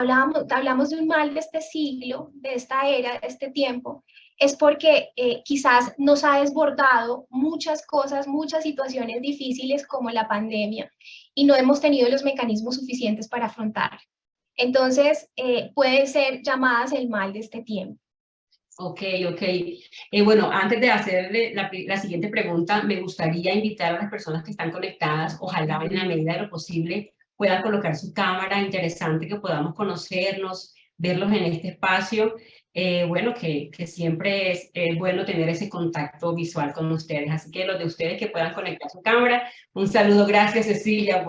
hablamos de un mal de este siglo, de esta era, de este tiempo, es porque quizás nos ha desbordado muchas cosas, muchas situaciones difíciles como la pandemia y no hemos tenido los mecanismos suficientes para afrontar. Entonces, puede ser llamadas el mal de este tiempo. Ok, ok. Bueno, antes de hacerle la siguiente pregunta, me gustaría invitar a las personas que están conectadas, ojalá en la medida de lo posible puedan colocar su cámara, interesante que podamos conocernos, verlos en este espacio. Bueno, que siempre es bueno tener ese contacto visual con ustedes. Así que los de ustedes que puedan conectar su cámara, un saludo, gracias Cecilia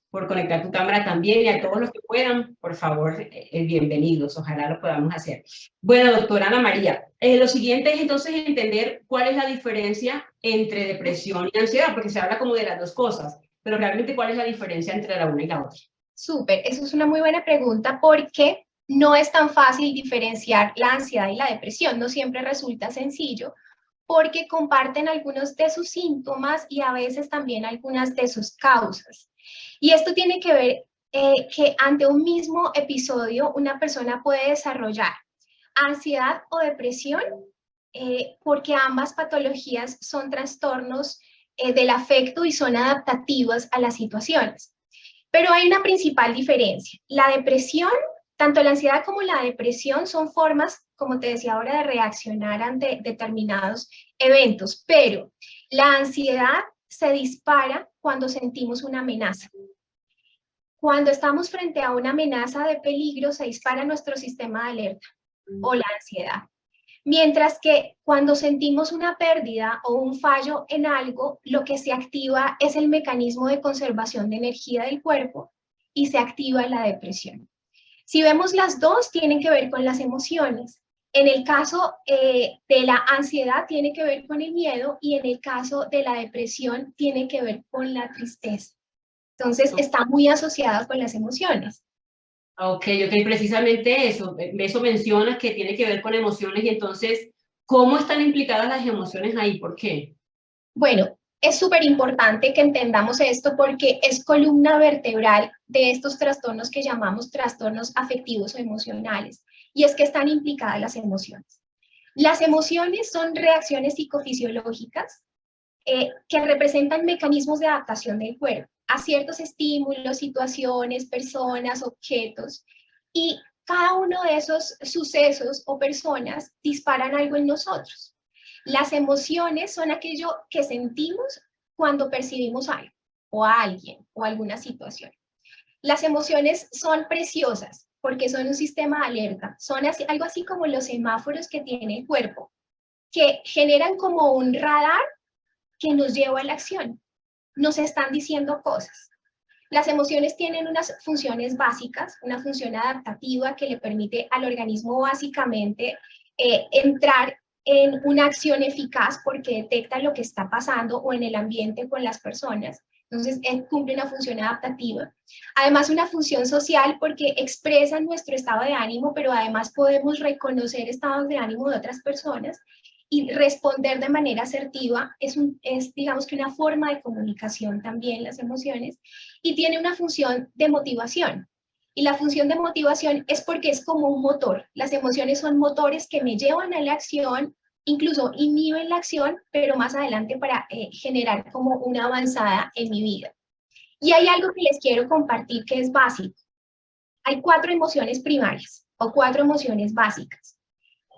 por conectar tu cámara también y a todos los que puedan, por favor, bienvenidos, ojalá lo podamos hacer. Bueno, doctora Ana María, lo siguiente es entonces entender cuál es la diferencia entre depresión y ansiedad, porque se habla como de las dos cosas, pero realmente cuál es la diferencia entre la una y la otra. Súper, eso es una muy buena pregunta porque no es tan fácil diferenciar la ansiedad y la depresión, no siempre resulta sencillo porque comparten algunos de sus síntomas y a veces también algunas de sus causas. Y esto tiene que ver que ante un mismo episodio una persona puede desarrollar ansiedad o depresión porque ambas patologías son trastornos del afecto y son adaptativas a las situaciones. Pero hay una principal diferencia. La depresión, tanto la ansiedad como la depresión son formas, como te decía ahora, de reaccionar ante determinados eventos, pero la ansiedad se dispara cuando sentimos una amenaza. Cuando estamos frente a una amenaza de peligro, se dispara nuestro sistema de alerta o la ansiedad. Mientras que cuando sentimos una pérdida o un fallo en algo, lo que se activa es el mecanismo de conservación de energía del cuerpo y se activa la depresión. Si vemos las dos, tienen que ver con las emociones. En el caso de la ansiedad tiene que ver con el miedo y en el caso de la depresión tiene que ver con la tristeza. Entonces está muy asociado con las emociones. Ok, ok, precisamente eso mencionas que tiene que ver con emociones y entonces, ¿cómo están implicadas las emociones ahí? ¿Por qué? Bueno, es súper importante que entendamos esto porque es columna vertebral de estos trastornos que llamamos trastornos afectivos o emocionales, y es que están implicadas las emociones. Las emociones son reacciones psicofisiológicas que representan mecanismos de adaptación del cuerpo a ciertos estímulos, situaciones, personas, objetos, y cada uno de esos sucesos o personas disparan algo en nosotros. Las emociones son aquello que sentimos cuando percibimos algo o a alguien o alguna situación. Las emociones son preciosas porque son un sistema de alerta, son algo así como los semáforos que tiene el cuerpo, que generan como un radar que nos lleva a la acción, nos están diciendo cosas. Las emociones tienen unas funciones básicas, una función adaptativa que le permite al organismo básicamente entrar en una acción eficaz porque detecta lo que está pasando o en el ambiente con las personas. Entonces, cumple una función adaptativa. Además, una función social porque expresa nuestro estado de ánimo, pero además podemos reconocer estados de ánimo de otras personas y responder de manera asertiva es digamos que una forma de comunicación también las emociones y tiene una función de motivación. Y la función de motivación es porque es como un motor. Las emociones son motores que me llevan a la acción, incluso inhiben la acción, pero más adelante para generar como una avanzada en mi vida. Y hay algo que les quiero compartir que es básico. Hay 4 emociones primarias o 4 emociones básicas.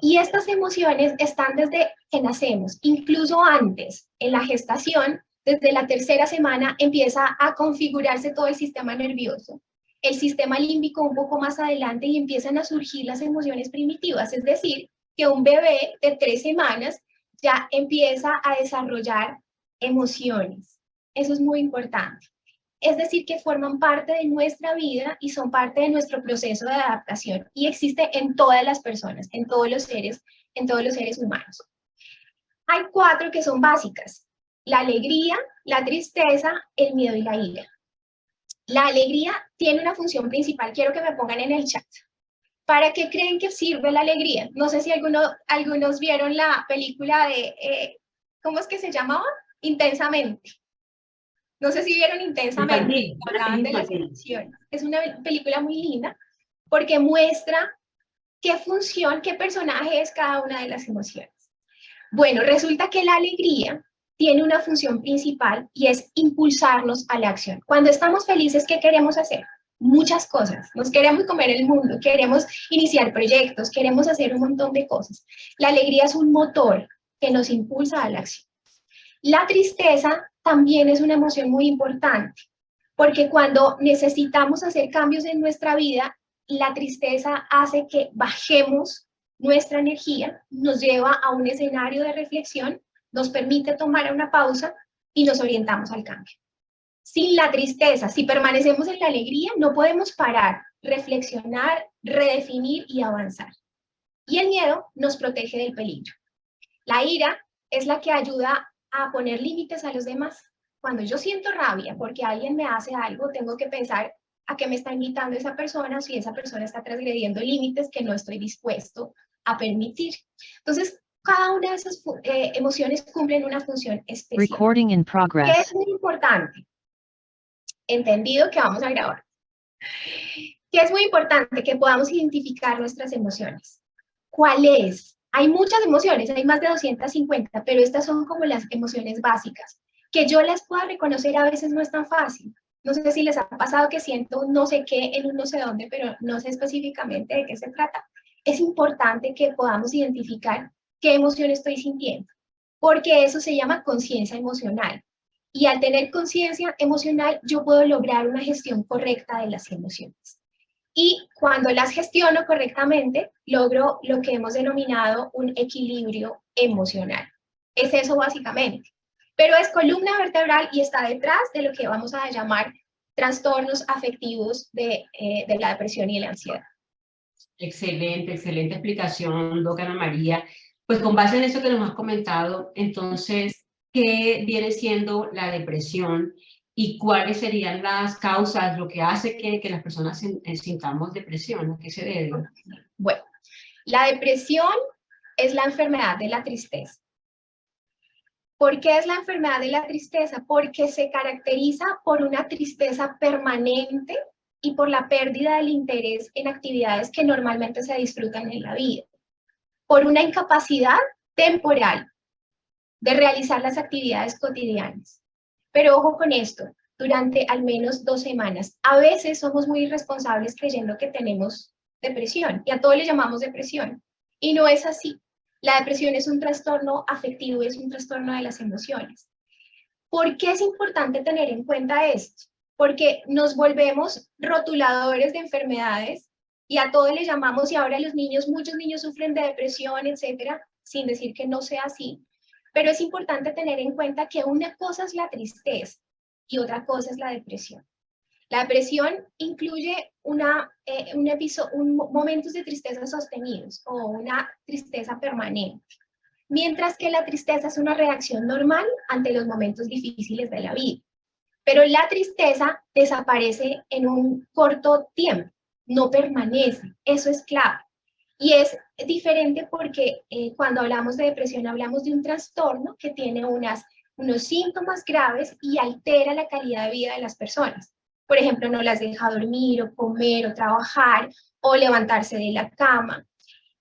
Y estas emociones están desde que nacemos, incluso antes, en la gestación, desde la tercera semana empieza a configurarse todo el sistema nervioso, el sistema límbico un poco más adelante y empiezan a surgir las emociones primitivas, es decir, que un bebé de 3 semanas ya empieza a desarrollar emociones. Eso es muy importante. Es decir, que forman parte de nuestra vida y son parte de nuestro proceso de adaptación y existe en todas las personas, en todos los seres humanos. Hay 4 que son básicas: la alegría, la tristeza, el miedo y la ira. La alegría tiene una función principal, quiero que me pongan en el chat. ¿Para qué creen que sirve la alegría? No sé si algunos vieron la película de, ¿cómo es que se llamaba? Intensamente. No sé si vieron Intensamente, Infantil, una hablaban película de las infantil. emociones. Es una película muy linda porque muestra qué función, qué personaje es cada una de las emociones. Bueno, resulta que la alegría tiene una función principal y es impulsarnos a la acción. Cuando estamos felices, ¿qué queremos hacer? Muchas cosas. Nos queremos comer el mundo, queremos iniciar proyectos, queremos hacer un montón de cosas. La alegría es un motor que nos impulsa a la acción. La tristeza también es una emoción muy importante, porque cuando necesitamos hacer cambios en nuestra vida, la tristeza hace que bajemos nuestra energía, nos lleva a un escenario de reflexión, nos permite tomar una pausa y nos orientamos al cambio. Sin la tristeza, si permanecemos en la alegría, no podemos parar, reflexionar, redefinir y avanzar. Y el miedo nos protege del peligro. La ira es la que ayuda a poner límites a los demás. Cuando yo siento rabia porque alguien me hace algo, tengo que pensar a qué me está invitando esa persona, si esa persona está transgrediendo límites que no estoy dispuesto a permitir. Entonces, cada una de esas emociones cumplen una función especial. Recording in ¿Qué progress. es muy importante? Entendido que vamos a grabar. ¿Qué es muy importante? Que podamos identificar nuestras emociones. ¿Cuál es? Hay muchas emociones, hay más de 250, pero estas son como las emociones básicas. Que yo las pueda reconocer a veces no es tan fácil. No sé si les ha pasado que siento un no sé qué en un no sé dónde, pero no sé específicamente de qué se trata. Es importante que podamos identificar qué emoción estoy sintiendo, porque eso se llama conciencia emocional. Y al tener conciencia emocional, yo puedo lograr una gestión correcta de las emociones. Y cuando las gestiono correctamente, logro lo que hemos denominado un equilibrio emocional. Es eso básicamente. Pero es columna vertebral y está detrás de lo que vamos a llamar trastornos afectivos de la depresión y la ansiedad. Excelente, excelente explicación, doctora Ana María. Pues con base en eso que nos has comentado, entonces, ¿qué viene siendo la depresión y cuáles serían las causas, lo que hace que las personas sintamos depresión? ¿A qué se debe? Bueno, la depresión es la enfermedad de la tristeza. ¿Por qué es la enfermedad de la tristeza? Porque se caracteriza por una tristeza permanente y por la pérdida del interés en actividades que normalmente se disfrutan en la vida, por una incapacidad temporal de realizar las actividades cotidianas. Pero ojo con esto, durante al menos 2 semanas. A veces somos muy irresponsables creyendo que tenemos depresión y a todos le llamamos depresión. Y no es así. La depresión es un trastorno afectivo, es un trastorno de las emociones. ¿Por qué es importante tener en cuenta esto? Porque nos volvemos rotuladores de enfermedades y a todos le llamamos, y ahora los niños, muchos niños sufren de depresión, etcétera, sin decir que no sea así. Pero es importante tener en cuenta que una cosa es la tristeza y otra cosa es la depresión. La depresión incluye momentos de tristeza sostenidos o una tristeza permanente, mientras que la tristeza es una reacción normal ante los momentos difíciles de la vida. Pero la tristeza desaparece en un corto tiempo, no permanece, eso es clave. Y es diferente porque cuando hablamos de depresión hablamos de un trastorno que tiene unos síntomas graves y altera la calidad de vida de las personas. Por ejemplo, no las deja dormir o comer o trabajar o levantarse de la cama.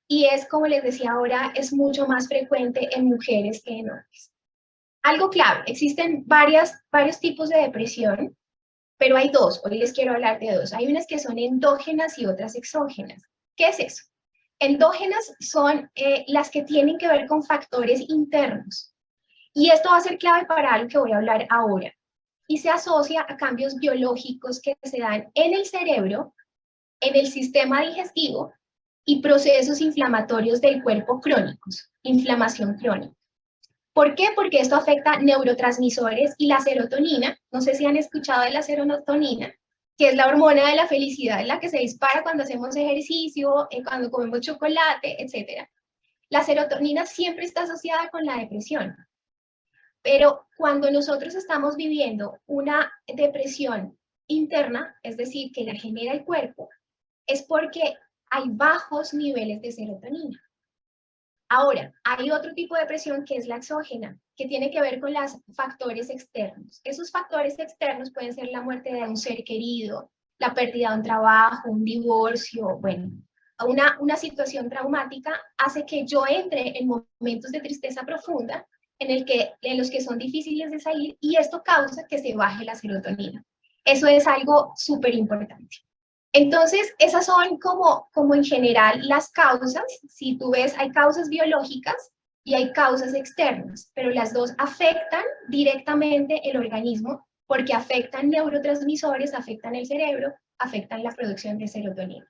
Y es, como les decía ahora, es mucho más frecuente en mujeres que en hombres. Algo clave, existen varios tipos de depresión, pero hay dos, hoy les quiero hablar de dos. Hay unas que son endógenas y otras exógenas. ¿Qué es eso? Endógenas son las que tienen que ver con factores internos. Y esto va a ser clave para algo que voy a hablar ahora. Y se asocia a cambios biológicos que se dan en el cerebro, en el sistema digestivo y procesos inflamatorios del cuerpo crónicos, inflamación crónica. ¿Por qué? Porque esto afecta neurotransmisores y la serotonina. No sé si han escuchado de la serotonina, que es la hormona de la felicidad, la que se dispara cuando hacemos ejercicio, cuando comemos chocolate, etc. La serotonina siempre está asociada con la depresión. Pero cuando nosotros estamos viviendo una depresión interna, es decir, que la genera el cuerpo, es porque hay bajos niveles de serotonina. Ahora, hay otro tipo de depresión que es la exógena, que tiene que ver con los factores externos. Esos factores externos pueden ser la muerte de un ser querido, la pérdida de un trabajo, un divorcio, bueno, una situación traumática hace que yo entre en momentos de tristeza profunda en los que son difíciles de salir y esto causa que se baje la serotonina. Eso es algo súper importante. Entonces, esas son como en general las causas. Si tú ves, hay causas biológicas y hay causas externas, pero las dos afectan directamente el organismo porque afectan neurotransmisores, afectan el cerebro, afectan la producción de serotonina.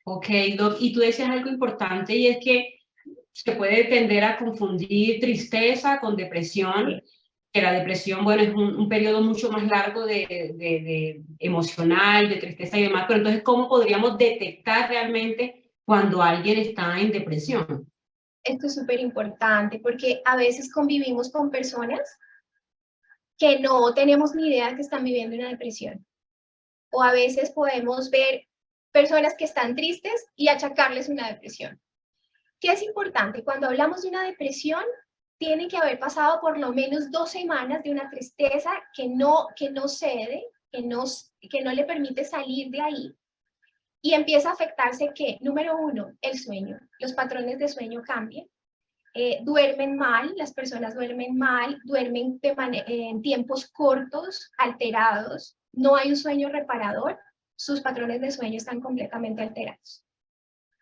Ok, Doc, y tú decías algo importante y es que se puede tender a confundir tristeza con depresión, que la depresión, bueno, es un periodo mucho más largo de emocional, de tristeza y demás, pero entonces, ¿cómo podríamos detectar realmente cuando alguien está en depresión? Esto es súper importante porque a veces convivimos con personas que no tenemos ni idea que están viviendo una depresión. O a veces podemos ver personas que están tristes y achacarles una depresión. ¿Qué es importante? Cuando hablamos de una depresión, tiene que haber pasado por lo menos 2 semanas de una tristeza que no cede, que no le permite salir de ahí. Y empieza a afectarse que, número uno, el sueño. Los patrones de sueño cambian. Duermen mal, las personas duermen mal, duermen en tiempos cortos, alterados, no hay un sueño reparador, sus patrones de sueño están completamente alterados.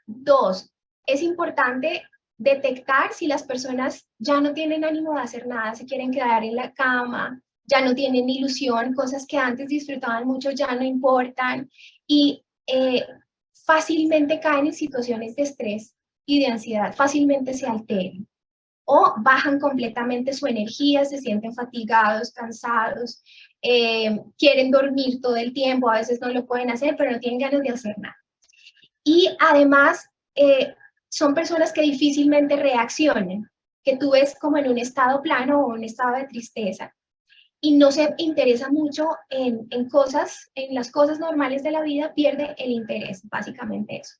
Dos, es importante detectar si las personas ya no tienen ánimo de hacer nada, se quieren quedar en la cama, ya no tienen ilusión, cosas que antes disfrutaban mucho ya no importan y fácilmente caen en situaciones de estrés y de ansiedad, fácilmente se alteran o bajan completamente su energía, se sienten fatigados, cansados, quieren dormir todo el tiempo, a veces no lo pueden hacer, pero no tienen ganas de hacer nada. Y además, son personas que difícilmente reaccionan, que tú ves como en un estado plano o un estado de tristeza y no se interesa mucho en cosas, en las cosas normales de la vida, pierde el interés, básicamente eso.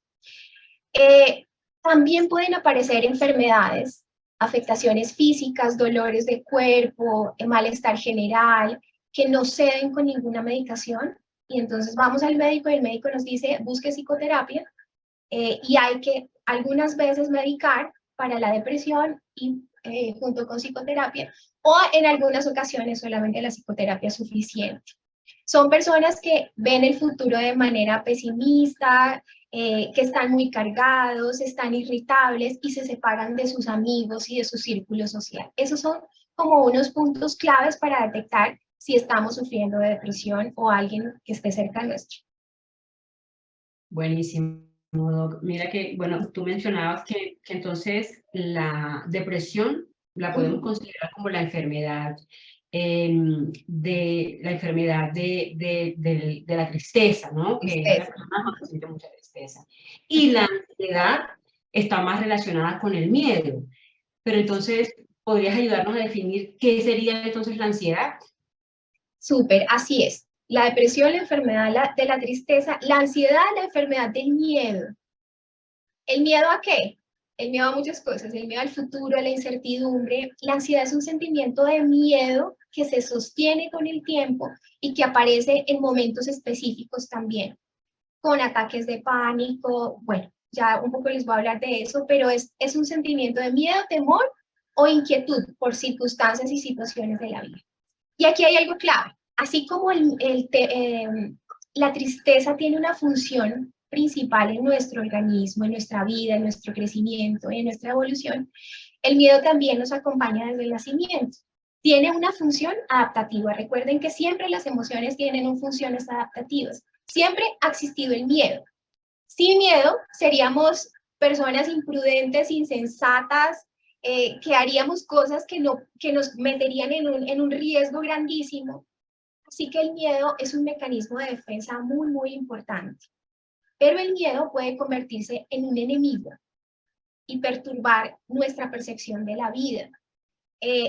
También pueden aparecer enfermedades, afectaciones físicas, dolores de cuerpo, malestar general, que no ceden con ninguna medicación. Y entonces vamos al médico y el médico nos dice, busque psicoterapia y hay que algunas veces medicar para la depresión y junto con psicoterapia o en algunas ocasiones solamente la psicoterapia es suficiente. Son personas que ven el futuro de manera pesimista, que están muy cargados, están irritables y se separan de sus amigos y de su círculo social. Esos son como unos puntos claves para detectar si estamos sufriendo de depresión o alguien que esté cerca nuestro. Buenísimo, Doc. Mira que, bueno, tú mencionabas que entonces la depresión la podemos considerar como la enfermedad de la tristeza, ¿no? Que la persona cuando siente mucha tristeza. Y la ansiedad está más relacionada con el miedo. Pero entonces, ¿podrías ayudarnos a definir qué sería entonces la ansiedad? Súper, así es. La depresión, la enfermedad de la tristeza, la ansiedad, la enfermedad del miedo. ¿El miedo a qué? El miedo a muchas cosas, el miedo al futuro, a la incertidumbre. La ansiedad es un sentimiento de miedo que se sostiene con el tiempo y que aparece en momentos específicos también, con ataques de pánico. Bueno, ya un poco les voy a hablar de eso, pero es un sentimiento de miedo, temor o inquietud por circunstancias y situaciones de la vida. Y aquí hay algo clave. Así como la tristeza tiene una función principal en nuestro organismo, en nuestra vida, en nuestro crecimiento, en nuestra evolución, el miedo también nos acompaña desde el nacimiento. Tiene una función adaptativa. Recuerden que siempre las emociones tienen funciones adaptativas. Siempre ha existido el miedo. Sin miedo seríamos personas imprudentes, insensatas, que haríamos cosas que nos meterían en un riesgo grandísimo. Así que el miedo es un mecanismo de defensa muy, muy importante. Pero el miedo puede convertirse en un enemigo y perturbar nuestra percepción de la vida.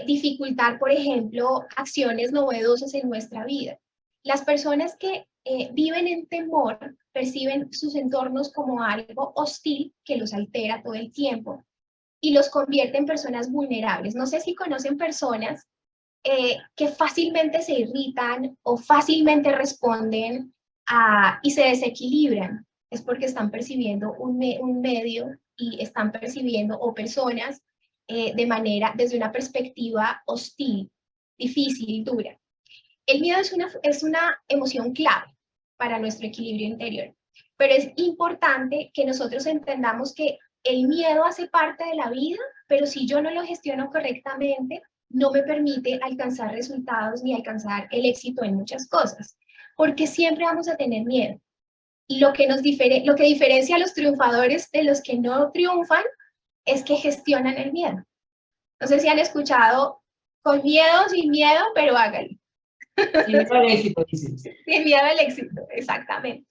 Dificultar, por ejemplo, acciones novedosas en nuestra vida. Las personas que viven en temor perciben sus entornos como algo hostil que los altera todo el tiempo y los convierte en personas vulnerables. No sé si conocen personas que fácilmente se irritan o fácilmente responden y se desequilibran, es porque están percibiendo un medio y están percibiendo o personas desde una perspectiva hostil, difícil, dura. El miedo es una emoción clave para nuestro equilibrio interior, pero es importante que nosotros entendamos que el miedo hace parte de la vida, pero si yo no lo gestiono correctamente, no me permite alcanzar resultados ni alcanzar el éxito en muchas cosas, porque siempre vamos a tener miedo. Y lo que diferencia a los triunfadores de los que no triunfan es que gestionan el miedo. No sé si han escuchado, con miedo, sin miedo, pero hágalo. Sin miedo al éxito, dices. Sin miedo al éxito, exactamente.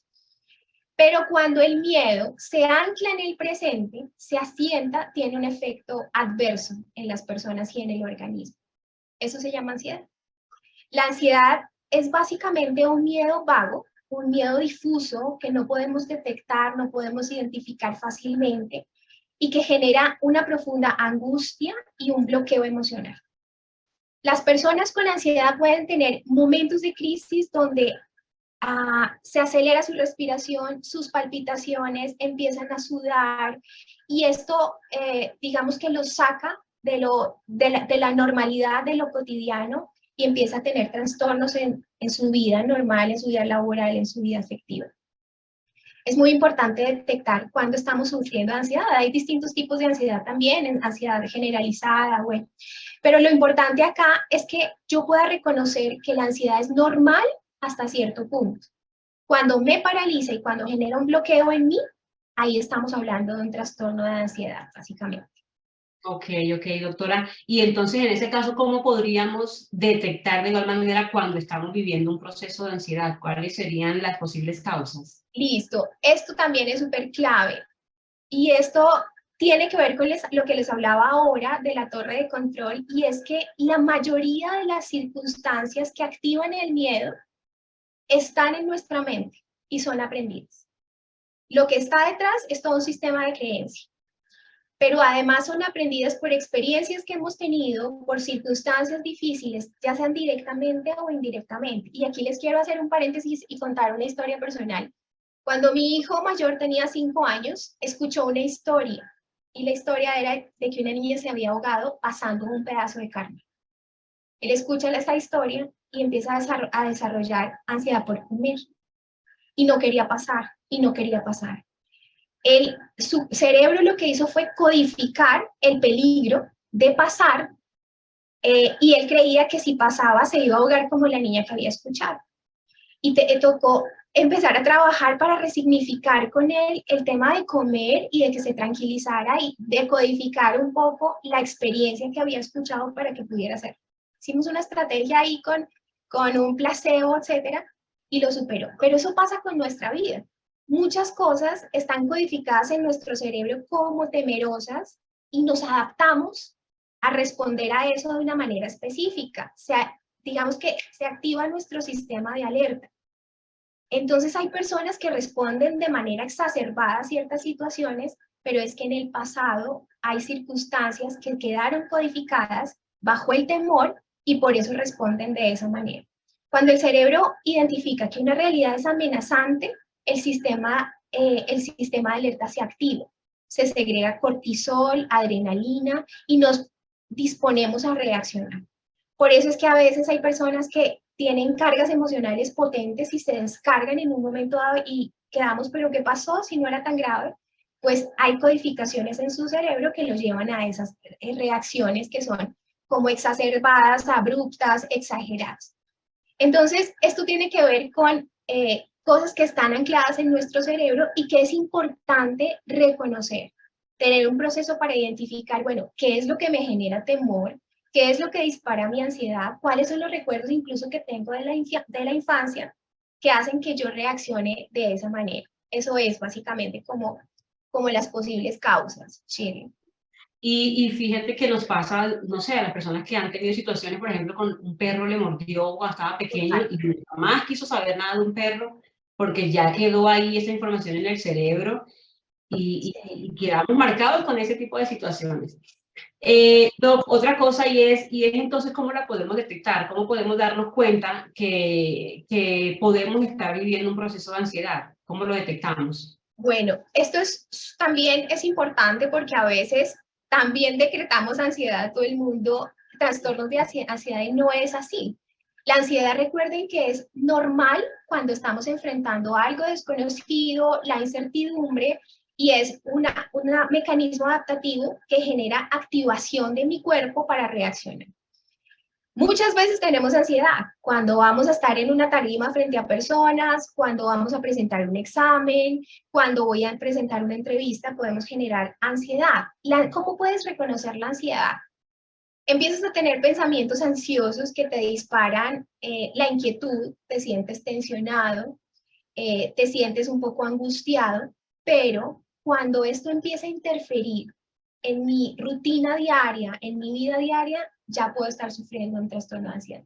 Pero cuando el miedo se ancla en el presente, se asienta, tiene un efecto adverso en las personas y en el organismo. Eso se llama ansiedad. La ansiedad es básicamente un miedo vago, un miedo difuso que no podemos detectar, no podemos identificar fácilmente y que genera una profunda angustia y un bloqueo emocional. Las personas con ansiedad pueden tener momentos de crisis donde se acelera su respiración, sus palpitaciones, empiezan a sudar y esto, digamos que los saca de la normalidad de lo cotidiano y empieza a tener trastornos en su vida normal, en su vida laboral, en su vida afectiva. Es muy importante detectar cuando estamos sufriendo ansiedad. Hay distintos tipos de ansiedad también, ansiedad generalizada, bueno. Pero lo importante acá es que yo pueda reconocer que la ansiedad es normal hasta cierto punto. Cuando me paraliza y cuando genera un bloqueo en mí, ahí estamos hablando de un trastorno de ansiedad, básicamente. Ok, doctora. Y entonces, en ese caso, ¿cómo podríamos detectar de igual manera cuando estamos viviendo un proceso de ansiedad? ¿Cuáles serían las posibles causas? Listo, esto también es súper clave. Y esto tiene que ver con lo que les hablaba ahora de la torre de control, y es que la mayoría de las circunstancias que activan el miedo están en nuestra mente y son aprendidas. Lo que está detrás es todo un sistema de creencias, pero además son aprendidas por experiencias que hemos tenido, por circunstancias difíciles, ya sean directamente o indirectamente. Y aquí les quiero hacer un paréntesis y contar una historia personal. Cuando mi hijo mayor tenía 5 años, escuchó una historia, y la historia era de que una niña se había ahogado pasando un pedazo de carne. Él escucha esta historia y empieza a desarrollar ansiedad por comer, y no quería pasar, y no quería pasar. Su cerebro lo que hizo fue codificar el peligro de pasar, y él creía que si pasaba se iba a ahogar como la niña que había escuchado. Y tocó empezar a trabajar para resignificar con él el tema de comer y de que se tranquilizara y de codificar un poco la experiencia que había escuchado para que pudiera hacer. Hicimos una estrategia ahí con un placebo, etcétera, y lo superó. Pero eso pasa con nuestra vida. Muchas cosas están codificadas en nuestro cerebro como temerosas y nos adaptamos a responder a eso de una manera específica. O sea, digamos que se activa nuestro sistema de alerta. Entonces hay personas que responden de manera exacerbada a ciertas situaciones, pero es que en el pasado hay circunstancias que quedaron codificadas bajo el temor y por eso responden de esa manera. Cuando el cerebro identifica que una realidad es amenazante, el sistema de alerta se activa. Se segrega cortisol, adrenalina y nos disponemos a reaccionar. Por eso es que a veces hay personas que tienen cargas emocionales potentes y se descargan en un momento dado y quedamos, pero ¿qué pasó si no era tan grave? Pues hay codificaciones en su cerebro que los llevan a esas reacciones que son como exacerbadas, abruptas, exageradas. Entonces, esto tiene que ver con cosas que están ancladas en nuestro cerebro y que es importante reconocer, tener un proceso para identificar, bueno, qué es lo que me genera temor, qué es lo que dispara mi ansiedad, cuáles son los recuerdos incluso que tengo de la infancia que hacen que yo reaccione de esa manera. Eso es básicamente como las posibles causas, Shirley. Y fíjate que nos pasa, no sé, a las personas que han tenido situaciones, por ejemplo, con un perro le mordió cuando estaba pequeño y jamás quiso saber nada de un perro porque ya quedó ahí esa información en el cerebro y quedamos marcados con ese tipo de situaciones. Doc, otra cosa y es entonces cómo la podemos detectar, cómo podemos darnos cuenta que podemos estar viviendo un proceso de ansiedad, cómo lo detectamos. Bueno, también es importante porque a veces también decretamos ansiedad a todo el mundo, trastornos de ansiedad y no es así. La ansiedad, recuerden que es normal cuando estamos enfrentando algo desconocido, la incertidumbre, y es un mecanismo adaptativo que genera activación de mi cuerpo para reaccionar. Muchas veces tenemos ansiedad cuando vamos a estar en una tarima frente a personas, cuando vamos a presentar un examen, cuando voy a presentar una entrevista, podemos generar ansiedad. ¿Cómo puedes reconocer la ansiedad? Empiezas a tener pensamientos ansiosos que te disparan la inquietud, te sientes tensionado, te sientes un poco angustiado, pero cuando esto empieza a interferir en mi rutina diaria, en mi vida diaria, ya puedo estar sufriendo un trastorno de ansiedad.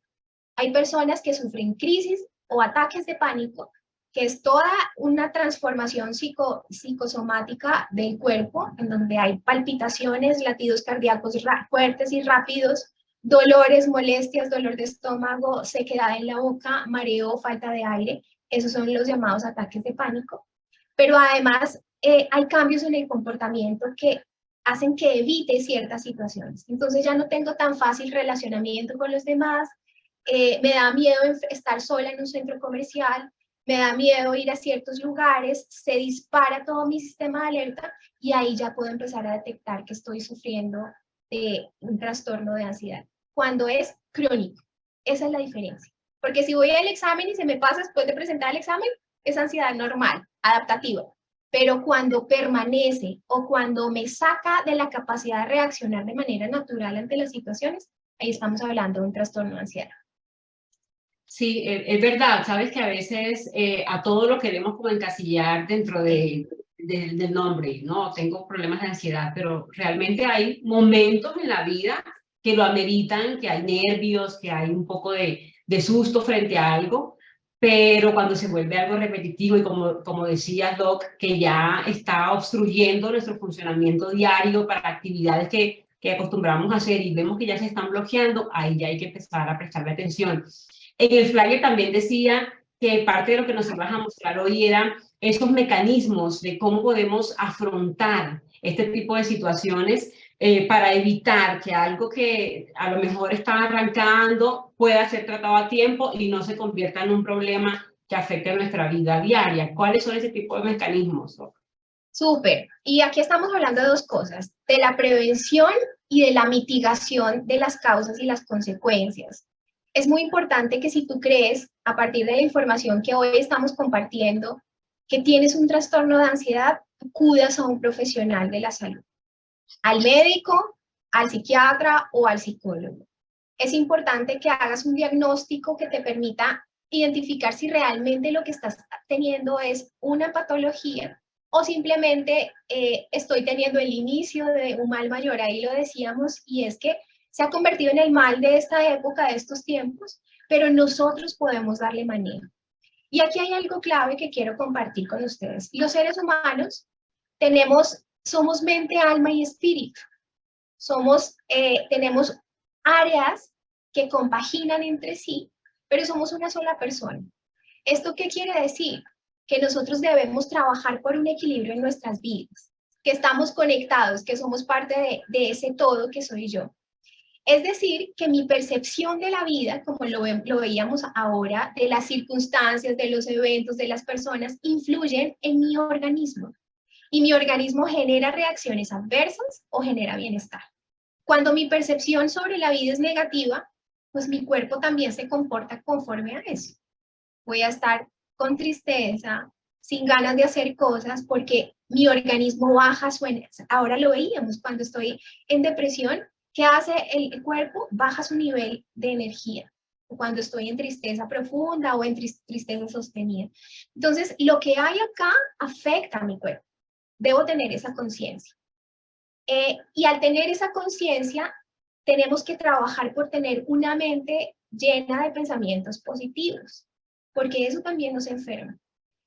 Hay personas que sufren crisis o ataques de pánico, que es toda una transformación psicosomática del cuerpo, en donde hay palpitaciones, latidos cardíacos fuertes y rápidos, dolores, molestias, dolor de estómago, sequedad en la boca, mareo, falta de aire. Esos son los llamados ataques de pánico. Pero además hay cambios en el comportamiento que hacen que evite ciertas situaciones. Entonces ya no tengo tan fácil relacionamiento con los demás, me da miedo estar sola en un centro comercial, me da miedo ir a ciertos lugares, se dispara todo mi sistema de alerta y ahí ya puedo empezar a detectar que estoy sufriendo de un trastorno de ansiedad. Cuando es crónico, esa es la diferencia. Porque si voy al examen y se me pasa después de presentar el examen, es ansiedad normal, adaptativa. Pero cuando permanece o cuando me saca de la capacidad de reaccionar de manera natural ante las situaciones, ahí estamos hablando de un trastorno de ansiedad. Sí, es verdad, sabes que a veces a todo lo queremos como encasillar dentro del nombre, ¿no? Tengo problemas de ansiedad, pero realmente hay momentos en la vida que lo ameritan, que hay nervios, que hay un poco de susto frente a algo, pero cuando se vuelve algo repetitivo y como decía Doc, que ya está obstruyendo nuestro funcionamiento diario para actividades que acostumbramos a hacer y vemos que ya se están bloqueando, ahí ya hay que empezar a prestarle atención. En el flyer también decía que parte de lo que nos ibas a mostrar hoy eran esos mecanismos de cómo podemos afrontar este tipo de situaciones para evitar que algo que a lo mejor está arrancando pueda ser tratado a tiempo y no se convierta en un problema que afecte nuestra vida diaria. ¿Cuáles son ese tipo de mecanismos? Súper. Y aquí estamos hablando de dos cosas, de la prevención y de la mitigación de las causas y las consecuencias. Es muy importante que si tú crees, a partir de la información que hoy estamos compartiendo, que tienes un trastorno de ansiedad, acudas a un profesional de la salud, al médico, al psiquiatra o al psicólogo. Es importante que hagas un diagnóstico que te permita identificar si realmente lo que estás teniendo es una patología o simplemente estoy teniendo el inicio de un mal mayor. Ahí lo decíamos, y es que se ha convertido en el mal de esta época, de estos tiempos, pero nosotros podemos darle manejo. Y aquí hay algo clave que quiero compartir con ustedes. Los seres humanos somos mente, alma y espíritu. Tenemos áreas que compaginan entre sí, pero somos una sola persona. ¿Esto qué quiere decir? Que nosotros debemos trabajar por un equilibrio en nuestras vidas, que estamos conectados, que somos parte de ese todo que soy yo. Es decir, que mi percepción de la vida, como lo veíamos ahora, de las circunstancias, de los eventos, de las personas, influyen en mi organismo. Y mi organismo genera reacciones adversas o genera bienestar. Cuando mi percepción sobre la vida es negativa, pues mi cuerpo también se comporta conforme a eso. Voy a estar con tristeza, sin ganas de hacer cosas, porque mi organismo baja su energía. Ahora lo veíamos cuando estoy en depresión, ¿qué hace el cuerpo? Baja su nivel de energía. Cuando estoy en tristeza profunda o en tristeza sostenida. Entonces, lo que hay acá afecta a mi cuerpo. Debo tener esa conciencia. Y al tener esa conciencia, tenemos que trabajar por tener una mente llena de pensamientos positivos, porque eso también nos enferma.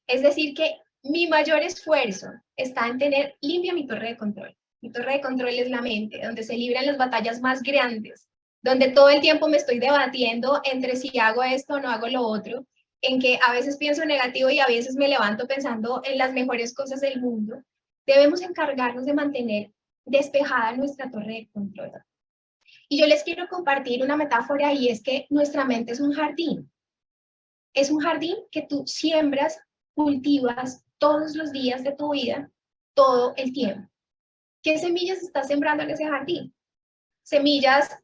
Es decir, que mi mayor esfuerzo está en tener limpia mi torre de control. Mi torre de control es la mente, donde se libran las batallas más grandes, donde todo el tiempo me estoy debatiendo entre si hago esto o no hago lo otro, en que a veces pienso negativo y a veces me levanto pensando en las mejores cosas del mundo. Debemos encargarnos de mantener despejada nuestra torre de control. Y yo les quiero compartir una metáfora y es que nuestra mente es un jardín. Es un jardín que tú siembras, cultivas todos los días de tu vida, todo el tiempo. ¿Qué semillas estás sembrando en ese jardín? Semillas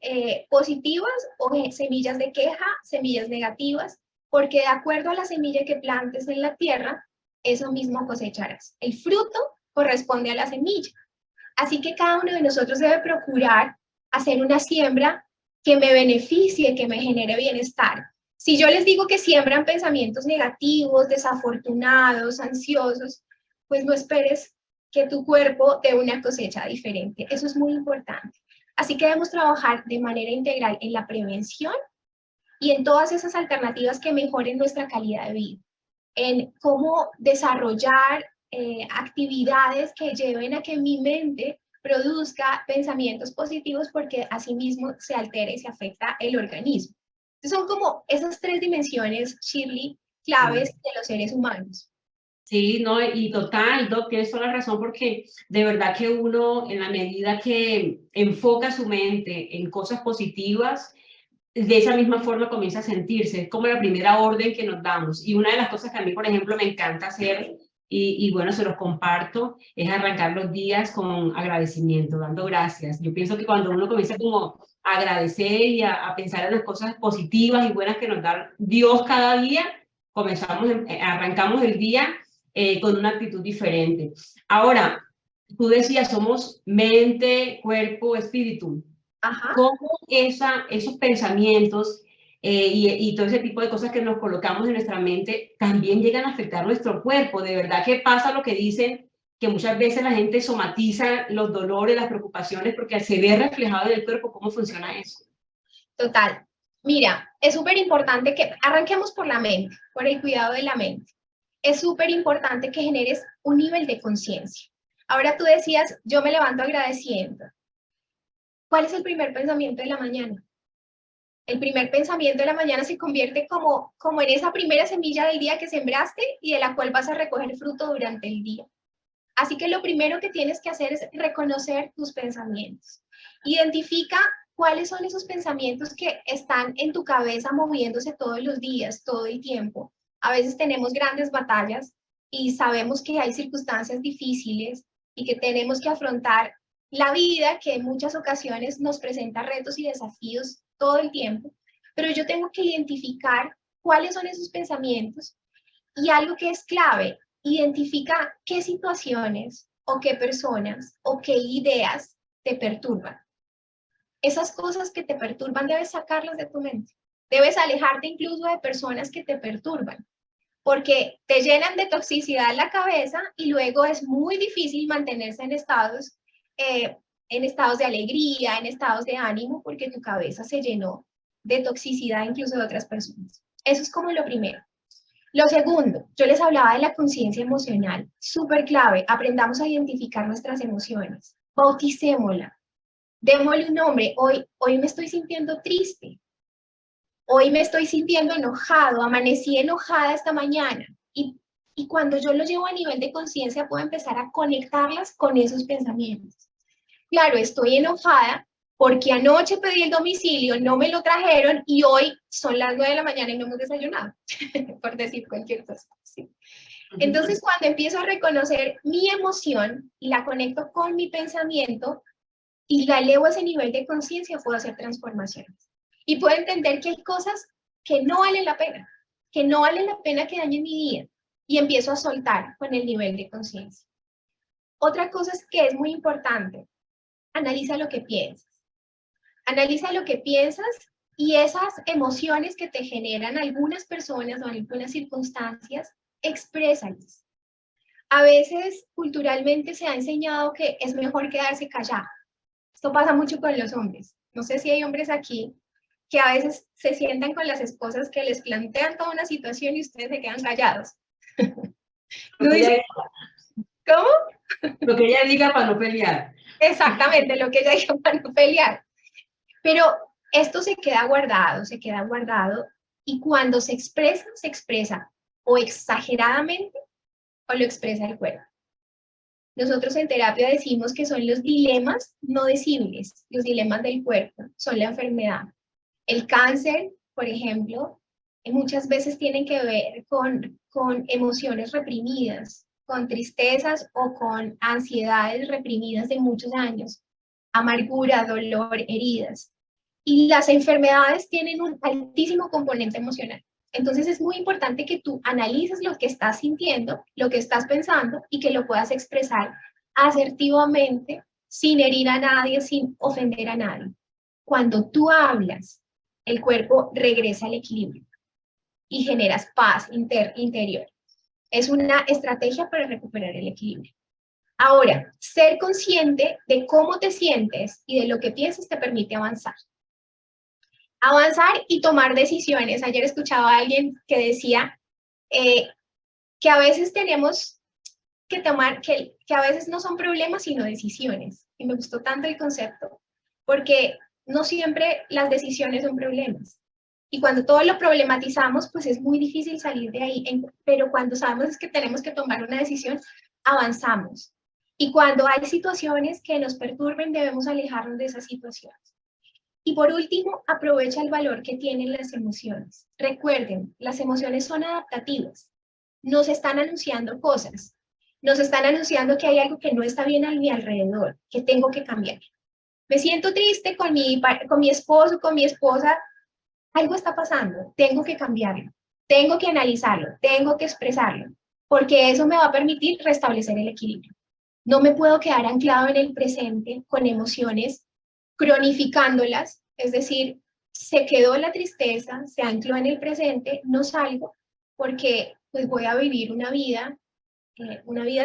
positivas o semillas de queja, semillas negativas, porque de acuerdo a la semilla que plantes en la tierra, eso mismo cosecharás. El fruto corresponde a la semilla. Así que cada uno de nosotros debe procurar hacer una siembra que me beneficie, que me genere bienestar. Si yo les digo que siembran pensamientos negativos, desafortunados, ansiosos, pues no esperes que tu cuerpo dé una cosecha diferente. Eso es muy importante. Así que debemos trabajar de manera integral en la prevención y en todas esas alternativas que mejoren nuestra calidad de vida, en cómo desarrollar actividades que lleven a que mi mente produzca pensamientos positivos porque asimismo se altera y se afecta el organismo. Entonces son como esas tres dimensiones, Shirley, claves de los seres humanos. Sí, no, y total, Doc, tienes toda la razón, porque de verdad que uno, en la medida que enfoca su mente en cosas positivas, de esa misma forma comienza a sentirse. Es como la primera orden que nos damos. Y una de las cosas que a mí, por ejemplo, me encanta hacer, y bueno, se los comparto, es arrancar los días con agradecimiento, dando gracias. Yo pienso que cuando uno comienza como a agradecer y a pensar en las cosas positivas y buenas que nos da Dios cada día, arrancamos el día con una actitud diferente. Ahora, tú decías, somos mente, cuerpo, espíritu. Ajá. ¿Cómo esos pensamientos y todo ese tipo de cosas que nos colocamos en nuestra mente también llegan a afectar nuestro cuerpo? De verdad que pasa lo que dicen, que muchas veces la gente somatiza los dolores, las preocupaciones, porque se ve reflejado en el cuerpo. ¿Cómo funciona eso? Total. Mira, es súper importante que arranquemos por la mente, por el cuidado de la mente. Es súper importante que generes un nivel de conciencia. Ahora tú decías, yo me levanto agradeciendo. ¿Cuál es el primer pensamiento de la mañana? El primer pensamiento de la mañana se convierte como en esa primera semilla del día que sembraste y de la cual vas a recoger fruto durante el día. Así que lo primero que tienes que hacer es reconocer tus pensamientos. Identifica cuáles son esos pensamientos que están en tu cabeza moviéndose todos los días, todo el tiempo. A veces tenemos grandes batallas y sabemos que hay circunstancias difíciles y que tenemos que afrontar la vida que en muchas ocasiones nos presenta retos y desafíos todo el tiempo, pero yo tengo que identificar cuáles son esos pensamientos y algo que es clave, identifica qué situaciones o qué personas o qué ideas te perturban. Esas cosas que te perturban debes sacarlas de tu mente. Debes alejarte incluso de personas que te perturban, porque te llenan de toxicidad en la cabeza y luego es muy difícil mantenerse en estados de alegría, en estados de ánimo, porque tu cabeza se llenó de toxicidad incluso de otras personas. Eso es como lo primero. Lo segundo, yo les hablaba de la conciencia emocional, súper clave, aprendamos a identificar nuestras emociones, bauticémosla, démosle un nombre, hoy me estoy sintiendo triste, hoy me estoy sintiendo enojado, amanecí enojada esta mañana, y cuando yo lo llevo a nivel de conciencia puedo empezar a conectarlas con esos pensamientos. Claro, estoy enojada porque anoche pedí el domicilio, no me lo trajeron y hoy son las 9 de la mañana y no hemos desayunado, por decir cualquier cosa. ¿Sí? Entonces, cuando empiezo a reconocer mi emoción y la conecto con mi pensamiento y la elevo a ese nivel de conciencia, puedo hacer transformaciones. Y puedo entender que hay cosas que no valen la pena, que no valen la pena que dañen mi día. Y empiezo a soltar con el nivel de conciencia. Otra cosa es que es muy importante, analiza lo que piensas. Analiza lo que piensas y esas emociones que te generan algunas personas o algunas circunstancias, exprésalas. A veces culturalmente se ha enseñado que es mejor quedarse callado. Esto pasa mucho con los hombres. No sé si hay hombres aquí que a veces se sientan con las esposas que les plantean toda una situación y ustedes se quedan callados. No dicen, ¿cómo? Lo que ella diga para no pelear. Exactamente lo que ella dijo para no pelear. Pero esto se queda guardado y cuando se expresa o exageradamente o lo expresa el cuerpo. Nosotros en terapia decimos que son los dilemas no decibles, los dilemas del cuerpo, son la enfermedad. El cáncer, por ejemplo, muchas veces tienen que ver con emociones reprimidas, con tristezas o con ansiedades reprimidas de muchos años, amargura, dolor, heridas. Y las enfermedades tienen un altísimo componente emocional. Entonces es muy importante que tú analices lo que estás sintiendo, lo que estás pensando y que lo puedas expresar asertivamente, sin herir a nadie, sin ofender a nadie. Cuando tú hablas, el cuerpo regresa al equilibrio y generas paz interior. Es una estrategia para recuperar el equilibrio. Ahora, ser consciente de cómo te sientes y de lo que piensas te permite avanzar. Avanzar y tomar decisiones. Ayer escuchaba a alguien que decía que a veces tenemos que tomar, que a veces no son problemas, sino decisiones. Y me gustó tanto el concepto, porque no siempre las decisiones son problemas. Y cuando todo lo problematizamos, pues es muy difícil salir de ahí. Pero cuando sabemos que tenemos que tomar una decisión, avanzamos. Y cuando hay situaciones que nos perturben, debemos alejarnos de esas situaciones. Y por último, aprovecha el valor que tienen las emociones. Recuerden, las emociones son adaptativas. Nos están anunciando cosas. Nos están anunciando que hay algo que no está bien a mi alrededor, que tengo que cambiar. Me siento triste con mi esposo, con mi esposa. Algo está pasando. Tengo que cambiarlo. Tengo que analizarlo. Tengo que expresarlo. Porque eso me va a permitir restablecer el equilibrio. No me puedo quedar anclado en el presente con emociones cronificándolas, es decir, se quedó la tristeza, se ancló en el presente, no salgo porque pues voy a vivir una vida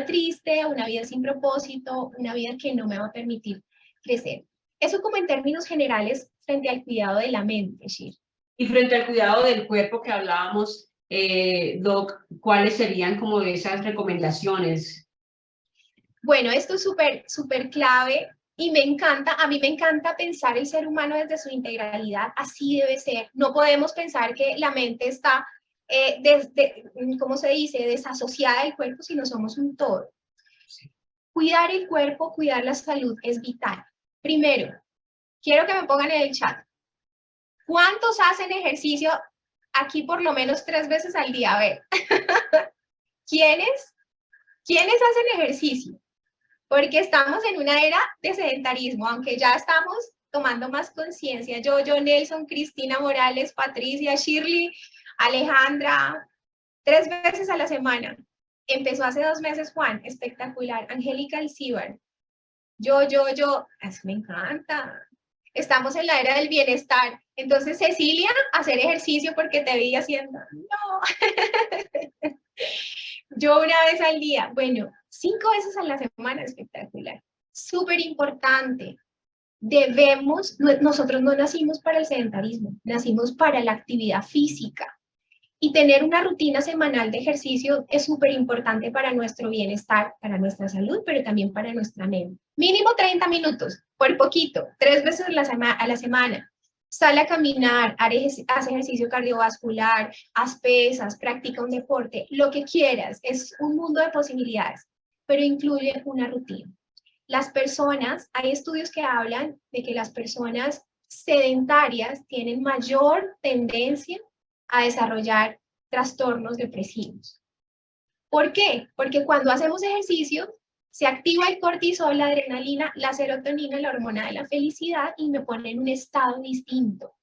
triste, una vida sin propósito, una vida que no me va a permitir crecer. Eso como en términos generales frente al cuidado de la mente, Shir. Y frente al cuidado del cuerpo que hablábamos, Doc, ¿cuáles serían como esas recomendaciones? Bueno, esto es súper clave y me encanta, a mí me encanta pensar el ser humano desde su integralidad, así debe ser. No podemos pensar que la mente está, ¿cómo se dice?, desasociada del cuerpo, sino somos un todo. Cuidar el cuerpo, cuidar la salud es vital. Primero, quiero que me pongan en el chat, ¿cuántos hacen ejercicio aquí por lo menos 3 veces al día? A ver, ¿quiénes hacen ejercicio? Porque estamos en una era de sedentarismo, aunque ya estamos tomando más conciencia. Yo, Nelson, Cristina Morales, Patricia, Shirley, Alejandra, 3 veces a la semana. Empezó hace 2 meses Juan, espectacular. Angélica Alcíbar. Yo, eso me encanta. Estamos en la era del bienestar. Entonces, Cecilia, hacer ejercicio porque te vi haciendo. No. Yo una vez al día, bueno, 5 veces a la semana, espectacular. Súper importante. Nosotros no nacimos para el sedentarismo, nacimos para la actividad física. Y tener una rutina semanal de ejercicio es súper importante para nuestro bienestar, para nuestra salud, pero también para nuestra mente. Mínimo 30 minutos, por poquito, 3 veces a la semana. Sale a caminar, haz ejercicio cardiovascular, haz pesas, practica un deporte, lo que quieras. Es un mundo de posibilidades, pero incluye una rutina. Las personas, hay estudios que hablan de que las personas sedentarias tienen mayor tendencia a desarrollar trastornos depresivos. ¿Por qué? Porque cuando hacemos ejercicio, se activa el cortisol, la adrenalina, la serotonina, la hormona de la felicidad y me pone en un estado distinto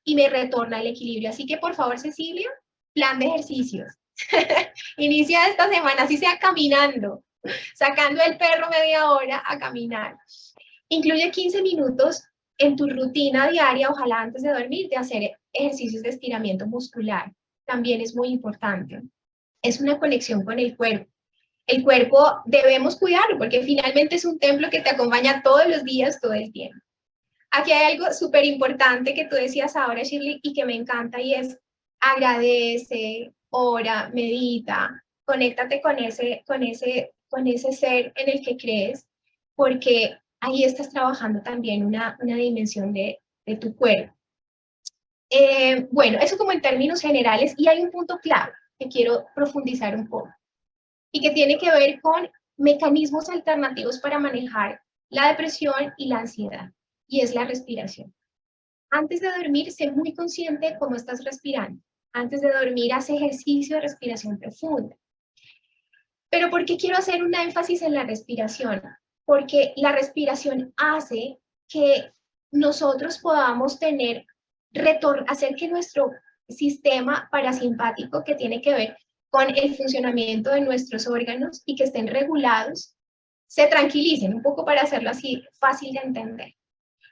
y me retorna el equilibrio. Así que por favor, Cecilia, plan de ejercicios. Inicia esta semana, así sea caminando, sacando el perro media hora a caminar. Incluye 15 minutos en tu rutina diaria, ojalá antes de dormir, de hacer ejercicios de estiramiento muscular. También es muy importante. Es una conexión con el cuerpo. El cuerpo debemos cuidarlo porque finalmente es un templo que te acompaña todos los días, todo el tiempo. Aquí hay algo súper importante que tú decías ahora, Shirley, y que me encanta y es agradece, ora, medita, conéctate con ese ser en el que crees, porque ahí estás trabajando también una dimensión de tu cuerpo. Bueno, eso como en términos generales, y hay un punto clave que quiero profundizar un poco, y que tiene que ver con mecanismos alternativos para manejar la depresión y la ansiedad, y es la respiración. Antes de dormir, sé muy consciente de cómo estás respirando. Antes de dormir, haz ejercicio de respiración profunda. Pero ¿por qué quiero hacer un énfasis en la respiración? Porque la respiración hace que nosotros podamos hacer que nuestro sistema parasimpático, que tiene que ver con el funcionamiento de nuestros órganos y que estén regulados, se tranquilicen, un poco para hacerlo así fácil de entender.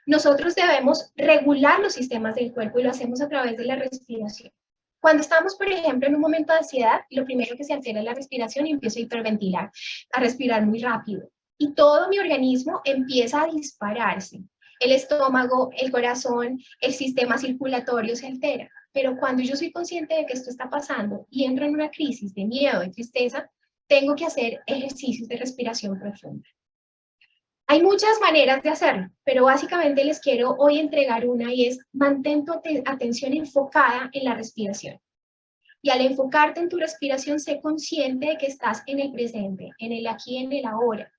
Nosotros debemos regular los sistemas del cuerpo y lo hacemos a través de la respiración. Cuando estamos, por ejemplo, en un momento de ansiedad, lo primero que se altera es la respiración y empiezo a hiperventilar, a respirar muy rápido. Y todo mi organismo empieza a dispararse. El estómago, el corazón, el sistema circulatorio se altera. Pero cuando yo soy consciente de que esto está pasando y entro en una crisis de miedo, de tristeza, tengo que hacer ejercicios de respiración profunda. Hay muchas maneras de hacerlo, pero básicamente les quiero hoy entregar una y es mantén tu atención enfocada en la respiración. Y al enfocarte en tu respiración, sé consciente de que estás en el presente, en el aquí, en el ahora.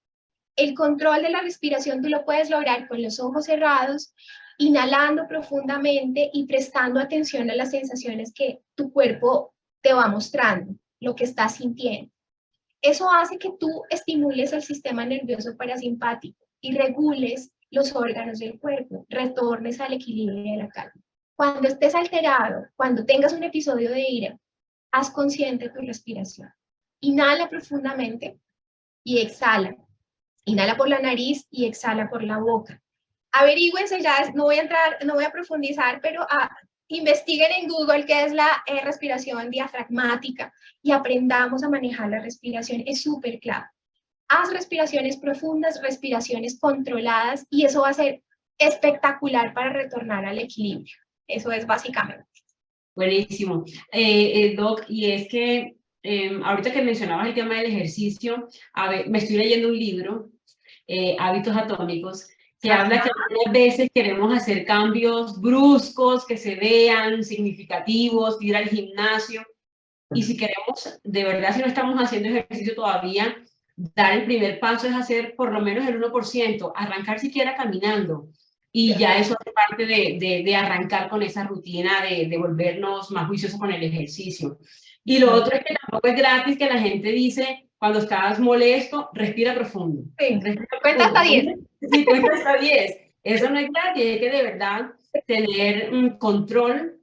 El control de la respiración tú lo puedes lograr con los ojos cerrados, inhalando profundamente y prestando atención a las sensaciones que tu cuerpo te va mostrando, lo que estás sintiendo. Eso hace que tú estimules el sistema nervioso parasimpático y regules los órganos del cuerpo, retornes al equilibrio y a la calma. Cuando estés alterado, cuando tengas un episodio de ira, haz consciente tu respiración. Inhala profundamente y exhala. Inhala por la nariz y exhala por la boca. Averígüense, ya no voy a entrar, no voy a profundizar, pero investiguen en Google qué es la respiración diafragmática y aprendamos a manejar la respiración, es súper clave. Haz respiraciones profundas, respiraciones controladas y eso va a ser espectacular para retornar al equilibrio. Eso es básicamente. Buenísimo. Doc, y es que ahorita que mencionabas el tema del ejercicio, me estoy leyendo un libro, Hábitos Atómicos, que habla que algunas veces queremos hacer cambios bruscos, que se vean significativos, ir al gimnasio, y si queremos, de verdad, si no estamos haciendo ejercicio todavía, dar el primer paso es hacer por lo menos el 1%, arrancar siquiera caminando. Y ya eso hace parte de arrancar con esa rutina de volvernos más juiciosos con el ejercicio. Y lo otro es que tampoco es gratis que la gente dice, cuando estás molesto, respira profundo. Sí. Respira Cuenta hasta 10. Sí, cuenta hasta 10. Eso no es gratis, hay que de verdad tener un control